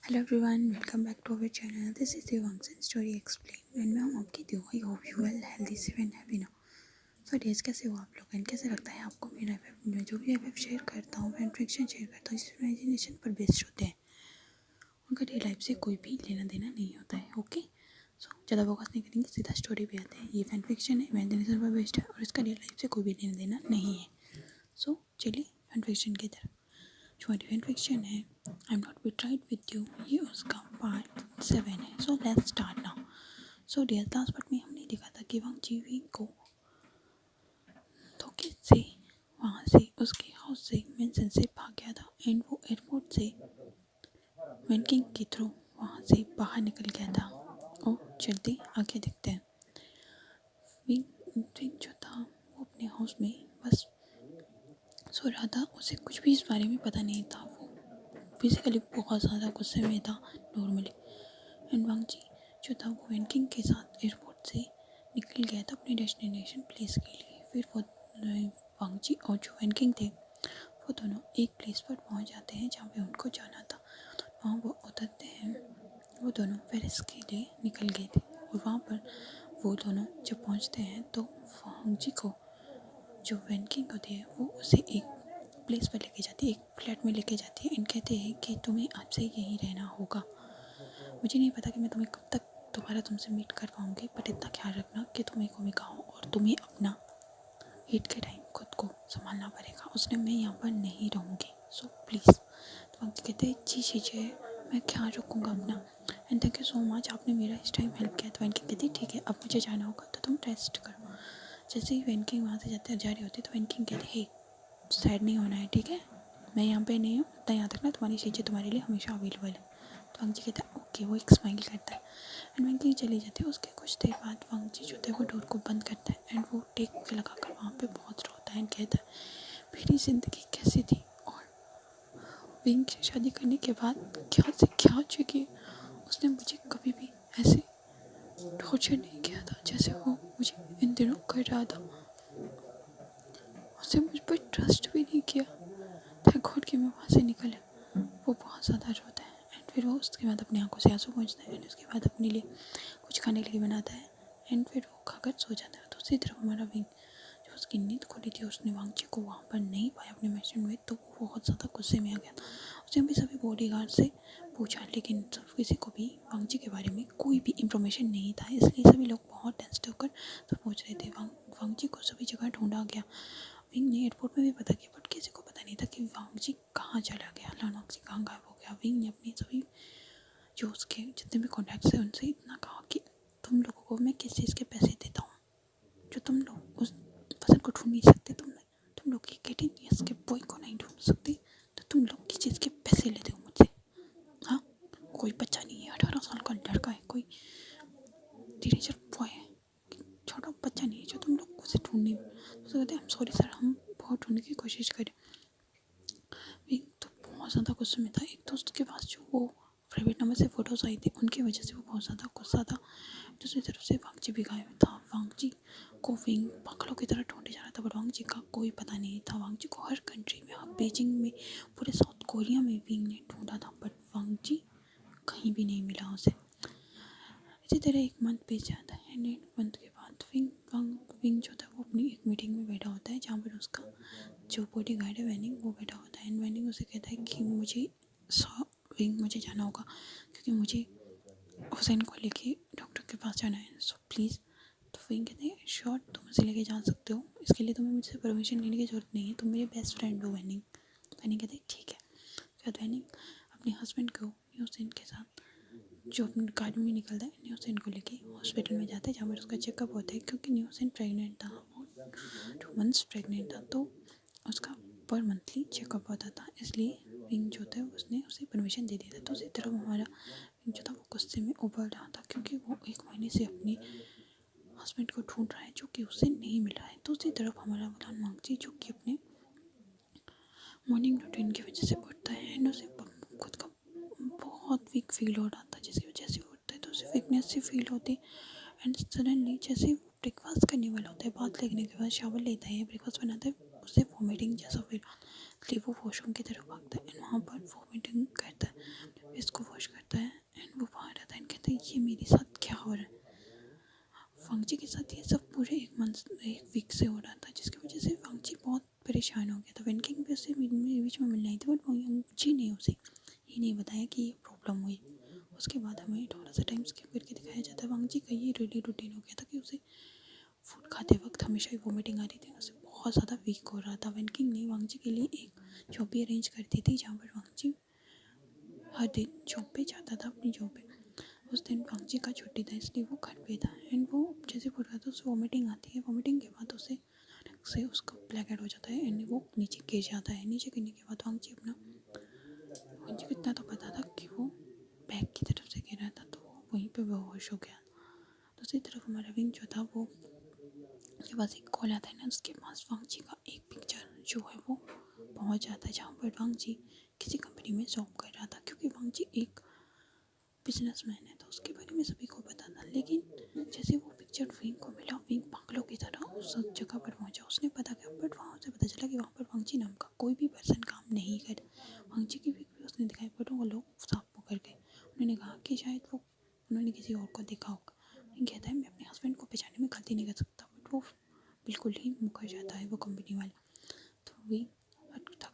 Hello everyone, welcome back to our channel. This is दिवांगसन story explain and मैं हूँ आपकी Diva. I hope you well, healthy, safe and happy now. So dears, कैसे हो आप लोग एंड कैसे लगता है आपको मेरा एफ मैं जो भी एफ शेयर करता हूँ, फैन फिक्शन शेयर करता हूँ, इस इमेजिनेशन पर बेस्ड होते हैं। उनका रियल लाइफ से कोई भी लेना देना नहीं होता है। ओके, सो ज़्यादा फोकस नहीं करेंगे, सीधा स्टोरी पे आते हैं। ये फैन फिक्शन है, इमेजिनेशन पर बेस्ड है और इसका रियल लाइफ से कोई भी लेना देना नहीं है। सो चलिए फैन फिक्शन की तरफ। जो फैन फिक्शन है I am not betrayed with you, ये उसका पार्ट 7 है। So let's start now. So dear, last part में हमने देखा था कि वांग जीवी को धोखे से वहाँ से उसके हाउस से मेंशन से भाग गया था एंड वो एयरपोर्ट से वेंकिंग के थ्रू वहाँ से बाहर निकल गया था। और चलते आगे देखते हैं। विंग विंग जो था वो अपने हाउस में बस सो रहा था। उसे कुछ भी इस बारे में पता नहीं था। वो बेसिकली बहुत ज़्यादा गुस्से में था नॉर्मली। एंड वांग जी जो था वो वेंकिंग के साथ एयरपोर्ट से निकल गया था अपने डेस्टिनेशन प्लेस के लिए। फिर वो वांग जी और जो वेंकिंग थे वो दोनों एक प्लेस पर पहुंच जाते हैं जहाँ पे उनको जाना था। वहाँ वो उतरते हैं। वो दोनों पेरिस के लिए निकल गए थे और वहाँ पर वो दोनों जब पहुँचते हैं तो वांग जी को जो वेंकिंग होती है वो उसे एक प्लेस पर लेके जाती है, एक फ्लैट में लेके जाती है एंड कहते हैं कि तुम्हें आज से यहीं रहना होगा। मुझे नहीं पता कि मैं तुम्हें कब तक दोबारा तुमसे मीट कर पाऊँगी, बट इतना ख्याल रखना कि तुम्हें को भी खाओ और तुम्हें अपना हीट के टाइम खुद को संभालना पड़ेगा। उसने मैं यहाँ पर नहीं रहूँगी, सो प्लीज़। तो आप कहते हैं जी जी, मैं ख्याल रखूँगा अपना and thank you so much, आपने मेरा इस टाइम हेल्प किया। तो वेंकिंग कहती ठीक है, अब मुझे जाना होगा तो तुम रेस्ट करो। जैसे ही वेंकिंग वहाँ से जा रही होती तो वेंकिंग कहती हे, सैड नहीं होना है, ठीक है, मैं यहाँ पे नहीं हूँ, इतना याद रखना, तुम्हारी चीज़ें तुम्हारे लिए हमेशा अवेलेबल है। तो वांग जी कहता है ओके। वो एक स्माइल करता है एंड वेंकिंग चली जाती है। उसके कुछ देर बाद वांग जी जो थे वो डोर को बंद करता है एंड वो टेक पे लगा कर वहाँ पे बहुत रोता है एंड कहता है मेरी ज़िंदगी कैसी थी और विंग से शादी करने के बाद क्या से क्या हो चुकी है। उसने मुझे कभी भी ऐसे टॉर्चर नहीं किया था जैसे वो मुझे इन दिनों कर रहा था। उसने मुझ पर ट्रस्ट भी नहीं किया। थैंक गॉड कि मैं वहाँ से निकला। वो बहुत ज़्यादा रोता है एंड फिर वो उसके बाद अपनी आंखों से आंसू पोंछता है एंड उसके बाद अपने लिए कुछ खाने के लिए बनाता है एंड फिर वो खाकर सो जाता है। दूसरी तरफ हमारा विंग, जो उसकी नींद खुली थी, उसने वांग जी को वहाँ पर नहीं पाया अपने मिशन में, तो वो बहुत ज़्यादा गुस्से में आ गया था। उसने भी सभी बॉडीगार्ड से पूछा लेकिन सब किसी को भी वांग जी के बारे में कोई भी इंफॉर्मेशन नहीं था, इसलिए सभी लोग बहुत टेंस्ड होकर सब पूछ रहे थे। वांग जी को सभी जगह ढूंढा गया। विंग ने एयरपोर्ट में भी पता किया बट किसी को पता नहीं था कि वांग जी कहाँ चला गया, वांग जी कहाँ गायब हो गया। विंग ने अपने सभी जो उसके जितने भी कॉन्टैक्ट्स हैं उनसे इतना कहा कि तुम लोगों को मैं किस चीज़ के पैसे देता हूँ जो तुम लोग उस पर्सन को ढूंढ नहीं सकते। तुम लोग 18 ईयर्स के बॉय को नहीं ढूंढ सकते, तो तुम लोग किस चीज़ के पैसे लेते हो मुझसे? हाँ, कोई बच्चा नहीं है, 18 साल का लड़का है, कोई टीनेजर बॉय है, छोटा बच्चा नहीं है जो तुम लोग उसे ढूंढने। तो कहते हैं सॉरी सर, हम बहुत ढूंढने की कोशिश करें। एक तो बहुत ज़्यादा गुस्से में था। एक दोस्त के पास जो वो प्राइवेट नंबर से फ़ोटोज़ आई थी उनकी वजह से वो बहुत ज़्यादा गुस्सा था। दूसरी तरफ से वांग जी भी गायब था। वांग जी को विंग पागलों की तरह ढूंढे जा रहा था बट वांग जी का कोई पता नहीं था। वांग जी को हर कंट्री में, हर बीजिंग में, पूरे साउथ कोरिया में विंग ने ढूंढा था बट वांग जी कहीं भी नहीं मिला उसे। इसी तरह एक मंथ बीत जाता है एंड एक मंथ के बाद विंग जो था वो अपनी एक मीटिंग में बैठा होता है जहाँ पर उसका जो बॉडी गार्ड है वैनिंग, वो बैठा होता है एंड वैनिंग उसे कहता है कि मुझे जाना होगा क्योंकि मुझे हुसैन को लेके डॉक्टर के पास जाना है, सो प्लीज़। तो विंग कहते हैं श्योर, तुम उसे लेके जा सकते हो, इसके लिए तुम्हें मुझसे परमिशन लेने की ज़रूरत नहीं है, तुम मेरे बेस्ट फ्रेंड हो वैनिंग। वैनिंग कहते हैं ठीक है। फिर वैनिंग अपने हस्बैंड को हुसैन के साथ जो अपने गाड़ी में निकलता है, न्यू हुसैन को लेके हॉस्पिटल में जाता है जहाँ पर उसका चेकअप होता है क्योंकि न्यू हुसैन प्रेग्नेंट था, वो 2 मंथ्स प्रेग्नेंट था, तो उसका पर मंथली चेकअप होता था, इसलिए विंग जो था उसने उसे परमिशन दे दिया था। तो उसी तरह हमारा विंग जो था वो गुस्से में उबल रहा था क्योंकि वो 1 महीने से अपने हस्बैंड को ढूंढ रहा है जो कि उसे नहीं मिल रहा है। दूसरी तरफ हमारा वलान वांगची जो कि अपने मॉर्निंग रूटीन की वजह से उठता है एंड उसे खुद का बहुत वीक फील हो रहा था, जिसकी वजह से वो उठता है तो उसे वीकनेस सी फील होती है एंड सडनली जैसे ब्रेकफास्ट करने वाला होता है, बात लगने के बाद शावर लेता है, ब्रेकफास्ट बनाता है, उसे वॉमिटिंग जैसा फील, इसलिए वो वॉशरूम की तरफ भागता है एंड वहाँ पर वॉमिटिंग करता है। इसको वॉश करता है एंड वो बाहर आता है एंड कहता है ये मेरे साथ क्या हो रहा है। वांगजी के साथ ये सब पूरे एक वीक से हो रहा था, जिसकी वजह से वांगजी बहुत परेशान हो गया था। वैनकिंग भी उससे बीच में मिलना ही थी, बट वांगजी ने उसे ये नहीं बताया कि ये प्रॉब्लम हुई। उसके बाद हमें थोड़ा सा टाइम स्किप करके दिखाया जाता है। वांगजी का ये डेली रूटीन हो गया था कि उसे फूड खाते वक्त हमेशा ही वॉमिटिंग आ रही थी, उसे बहुत ज़्यादा वीक हो रहा था। वैनकिंग ने वांगजी के लिए एक जॉब भी अरेंज कर दी थी, जहाँ पर वांगजी हर दिन जॉब पे जाता था, अपनी जॉब पे। उस दिन वांगजी का छुट्टी था, इसलिए वो घर पे था एंड वो जैसे फूड खाता है उसे वॉमिटिंग आती है। वॉमिटिंग के बाद उसे अचानक से उसका ब्लैक आउट हो जाता है एंड वो नीचे गिर जाता है। नीचे गिरने के बाद वांगजी को इतना तो पता था कि वो बैग की तरफ से गिरा था, तो वो वहीं पे बेहोश हो गया। दूसरी तरफ हमारा विंग जो था वो के पास एक कॉल आता है ना, उसके पास वांगजी का एक पिक्चर जो है वो पहुंच जाता है, जहाँ पर वांगजी किसी कंपनी में जॉब कर रहा था। क्योंकि वांगजी एक बिजनेसमैन है तो उसके बारे में सभी को पता था। लेकिन जैसे वो पिक्चर विंग को मिला, विंग पागलों की तरह उस जगह पर पहुंचा। उसने पता किया, बट वहाँ से पता चला कि वहाँ पर वांगजी नाम का कोई भी पर्सन काम नहीं करता। वांगजी की पिक भी उसने दिखाई, बट वो लोग साफ मुकर गए। उन्होंने कहा कि शायद वो उन्होंने किसी और को देखा होगा। लेकिन कहता है मैं अपने हस्बैंड को पहचानने में गलती नहीं कर सकता, बट वो बिल्कुल ही मुकर जाता है वो कंपनी वाला। तो वही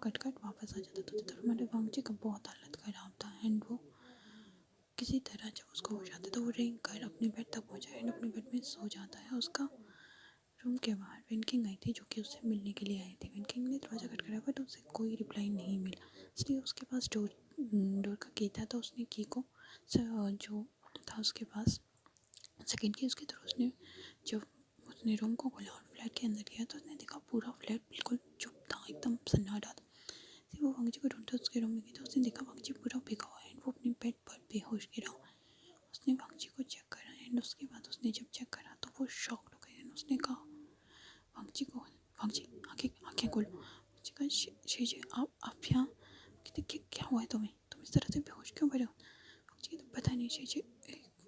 कट वापस आ जाता। तो तब हमारे वांगजी का बहुत हालत ख़राब था एंड वो किसी तरह जब उसको हो जाता है तो वो रेंग कर अपने बेड तक पहुँचा एंड अपने बेड में सो जाता है। उसका रूम के बाहर वैनकिंग आई थी, जो कि उससे मिलने के लिए आई थी। वैनकिंग ने दरवाज़ा खटखटाया बट उससे कोई रिप्लाई नहीं मिला, इसलिए उसके पास डोर का की था। तो उसने की को जो था उसके पास सेकेंड की, उसके थ्रू उसने जब उसने रूम को खोला और फ्लैट के अंदर गया तो उसने देखा पूरा फ्लैट बिल्कुल चुप था, एकदम सन्नाटा था। फिर वो वांगजी को ढूंढता उसके रूम में गई तो उसने देखा वांगजी पूरा भिगा हुआ है एंड वो अपने बेड पर बेहोश गिरा हुआ है। उसने वांगजी को चेक करा एंड उसके बाद उसने जब चेक करा तो वो शॉक्ड हो गई एंड उसने कहा वांगजी को, वांगजी आंखें आंखें खोलो। वांगजी कहा शीजी आप यहाँ, कहते क्या हुआ है तुम्हें, तुम इस तरह से बेहोश क्यों पड़े हो। वांगजी तो पता नहीं शीजी,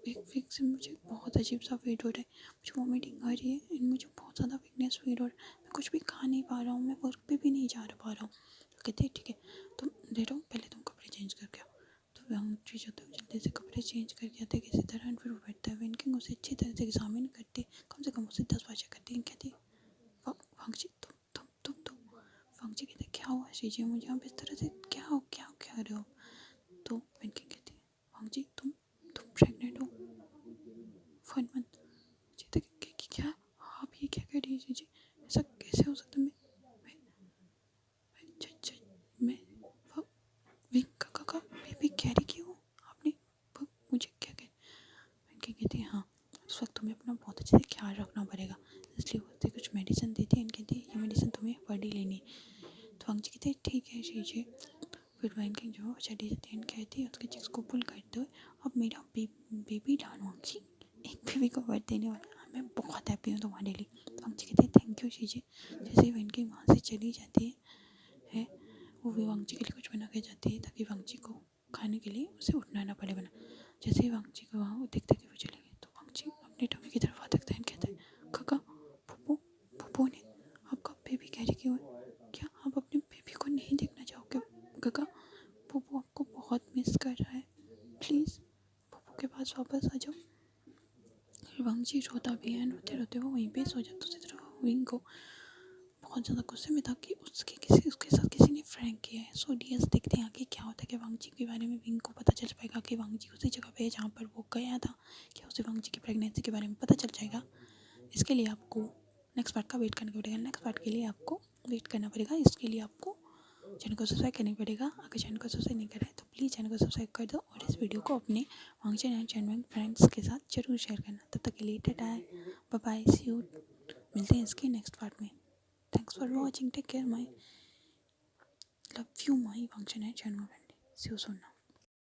एक वीक से मुझे बहुत अजीब सा फील हो रहा है, मुझे वॉमिटिंग आ रही है एंड मुझे बहुत ज़्यादा वीकनेस फील हो रहा है, मैं कुछ भी खा नहीं पा रहा हूँ, मैं वर्क पे भी नहीं जा पा रहा हूँ। तो कहते हैं ठीक है तुम दे रहो, पहले तुम कपड़े चेंज करके आओ। तो वांगजी जो थे जल्दी से कपड़े चेंज करके आते किसी तरह एंड फिर वो बैठता है। वैनकिंग उसे अच्छी तरह से एग्जामिन करते, कम से कम उसे 10 बार चेक करते हैं। कहते वांगजी तुम वांगजी कहते क्या हुआ शीजी, मुझे आप इस तरह से क्या कर रहे हो। तो वैनकिंग कहती है वांगजी तुम प्रेग्नेंट हो 1 मंथ। जीते क्या आप ये क्या कह रही है जी, ऐसा कैसे हो सकता है। मैं विंग का बेबी कैरी की हूँ आपने, मुझे क्या कहती है हाँ उस वक्त तुम्हें अपना बहुत अच्छे से ख्याल रखना पड़ेगा, इसलिए वो उससे कुछ मेडिसिन देती है एंड कहती है ये मेडिसिन तुम्हें बड़ी लेनी है। तो वांगजी कहते हैं ठीक है शीजिए। फिर वैनकिंग जो चली जाती है कहती है उसके चिक्स को पुल करते हुए अब मेरा बेबी डाल वांगजी, एक बेबी को बर्थ देने वाला, मैं बहुत हैप्पी हूँ तुम्हारे लिए। तो वांगजी कहते हैं थैंक यू शीजिए। जैसे ही वैनकिंग वहाँ से चली जाती है वो भी वांगजी के लिए कुछ बना के जाती है ताकि वांगजी को खाने के लिए उसे उठना ना पड़े बना। जैसे ही वांगजी को वहाँ देखते कि वो चले गए तो वांगजी अपने टमी की तरफ देखता है कहता है काका पप्पू ने आपका बेबी कैरी क्यों है, क्या आप अपने बेबी को नहीं देखना चाहोगे काका, पप्पू आपको बहुत मिस कर रहा है, प्लीज़ पप्पू के पास वापस आ जाओ। फिर वांगजी रोता भी है, रोते रोते वो वहीं पे सो जाता। दूसरी तरफ विंग को बहुत ज़्यादा गुस्से में था कि उसके साथ किसी ने फ्रैंक किया है। सो डीएस देखते हैं आगे क्या होता है कि वांगजी के बारे में विंग को पता चल पाएगा कि वांगजी उसी जगह पे है जहाँ पर वो गया था, क्या उसे वांगजी की प्रेगनेंसी के बारे में पता चल जाएगा। इसके लिए आपको नेक्स्ट पार्ट का वेट करना पड़ेगा। नेक्स्ट पार्ट के लिए आपको वेट करना पड़ेगा, इसके लिए आपको चैनल को सब्सक्राइब करना पड़ेगा। अगर चैनल को सब्सक्राइब नहीं करा है तो प्लीज़ चैनल को सब्सक्राइब कर दो और इस वीडियो को अपने वांगजी एंड चैनल फ्रेंड्स के साथ जरूर शेयर करना। तब तक के लिए tata bye bye, see you, मिलते हैं इसके नेक्स्ट पार्ट में। Thanks for watching. Take care. My love you, my function and channel. See you soon.